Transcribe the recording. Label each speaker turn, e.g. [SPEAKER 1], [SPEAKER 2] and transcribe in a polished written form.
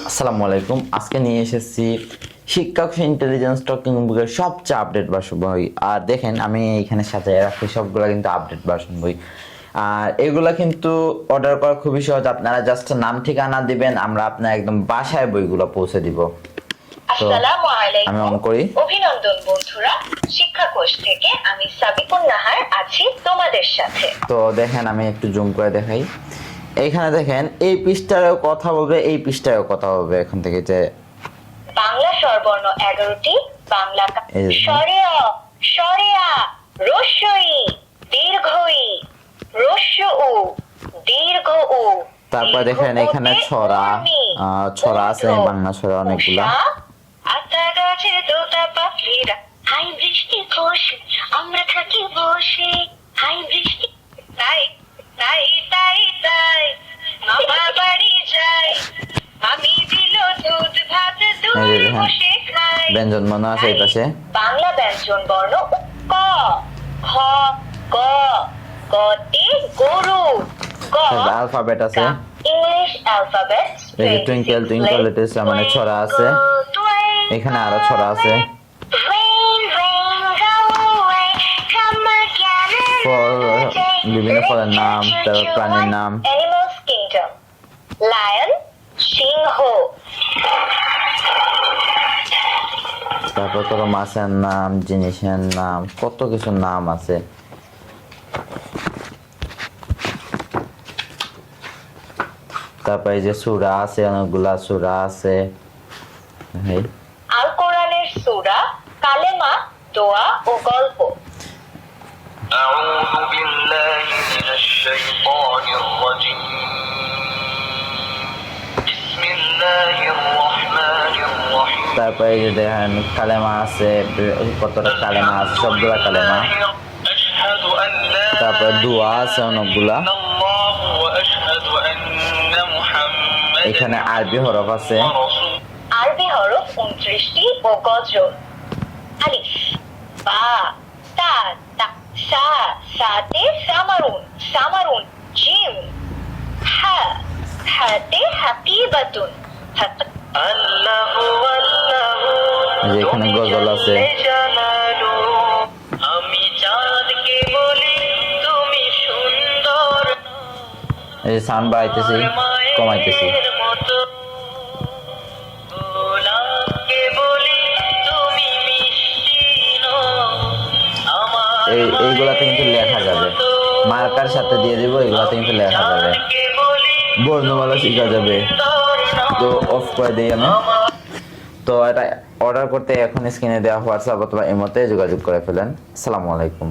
[SPEAKER 1] আসসালামু আলাইকুম। আজকে নিয়ে এসেছি শিক্ষক ইন্টেলিজেন্স টকিং বুকের সবচেয়ে আপডেট ভার্সন বই। আর দেখেন আমি এখানে সাজিয়ে রাখছি সবগুলা কিন্তু আপডেট ভার্সন বই। আর এগুলা কিন্তু অর্ডার করা খুবই সহজ। আপনারা জাস্ট নাম ঠিকানা দিবেন, আমরা আপনার একদম বাসায় বইগুলো পৌঁছে দিব। তো
[SPEAKER 2] আসসালামু আলাইকুম।
[SPEAKER 1] আমি অন করি।
[SPEAKER 2] অভিনন্দন বন্ধুরা, শিক্ষাকোষ থেকে আমি সাবিকুন নাহার আছি তোমাদের সাথে।
[SPEAKER 1] তো দেখেন আমি একটু জুম করে দেখাই। এইখানে দেখেন এই পৃষ্ঠায়ও কথা বলবে, এই পৃষ্ঠায়ও কথা বলবে। এখান থেকে যে
[SPEAKER 2] বাংলা স্বরবর্ণ 11টি, বাংলা
[SPEAKER 1] এই যে
[SPEAKER 2] স্বরেয়, স্বরেয়া, রস্যই, দীর্ঘই, রস্য উ, দীর্ঘ উ।
[SPEAKER 1] তারপর দেখেন এখানে ছড়া আছে, বাংলা ছড়া অনেকগুলা।
[SPEAKER 2] আতা গাছে দোতা পাখিরা, হাই বৃষ্টি খোশে, আমরা থাকি বসে, হাই বৃষ্টি, তাই তাই তাই তাই মামা বাড়ি যাই, আমি দিল দুধ ভাত
[SPEAKER 1] এই যে
[SPEAKER 2] দুই
[SPEAKER 1] দেখেন
[SPEAKER 2] বসে খাই।
[SPEAKER 1] ব্যঞ্জন বর্ণ আছে এই পাশে।
[SPEAKER 2] বাংলা ব্যঞ্জন বর্ণ ক, খ, গ, গতে গরু, গ।
[SPEAKER 1] অ্যালফাবেট আছে।
[SPEAKER 2] English alphabet.
[SPEAKER 1] এই যে টুইঙ্কেল টুইঙ্কেল লিটল মানে ছড়া আছে। এখানে আরো ছড়া আছে। বিভিন্ন ফলের নাম, তারপর প্রাণীর নাম।
[SPEAKER 2] Animals Kingdom, লায়ন, সিংহ।
[SPEAKER 1] তারপর কোনো মাছের নাম, জিনিসের নাম, কত কিছু নাম আছে। তারপর এই যে সূরা আছে, অনেকগুলা সূরা আছে।
[SPEAKER 2] আল কোরআনের সূরা, কালেমা, দোয়া ও গল্প।
[SPEAKER 3] أعوذ بالله من الشيطان الرجيم بسم الله الرحمن الرحيم
[SPEAKER 1] তারপর এই যে দেখেন কালেমা আছে, কতটা কালেমা আছে, সবগুলা কালেমা।
[SPEAKER 3] أشهد أن لا
[SPEAKER 1] তারপর দোয়া আছে অনেকগুলা।
[SPEAKER 3] إله إلا الله وأشهد أن محمدا
[SPEAKER 1] এখানে আরবি হরফ আছে।
[SPEAKER 3] ورسوله
[SPEAKER 2] আরবি হরফ 29টি ও গজর। আলিফ, বা, তা, তা, সা, সাতে সামারুন, সামারুন, জিম, হা, হাতে হাকিবাতুন,
[SPEAKER 3] الله والله
[SPEAKER 1] এই যে এখানে গজল আছে।
[SPEAKER 3] জানালো আমি চাঁদকে বলি তুমি সুন্দর
[SPEAKER 1] এই যে সাউন্ড বাড়াইতেছি, কমাইতেছি।
[SPEAKER 3] মতো গোলাপকে বলি তুমি মিষ্টি আমার
[SPEAKER 1] এইগুলাতে কিন্তু লেখা যাবে, মার্কার সাথে দিয়ে দিব। এগুলাতে কিন্তু লেখা যাবে, বর্ণমালা শেখা যাবে। তো অফ করে দিই আমি। তো এটা অর্ডার করতে এখন স্ক্রিনে দেওয়া হোয়াটসঅ্যাপ অথবা ইমোতে যোগাযোগ করে ফেলেন। আসসালামু আলাইকুম।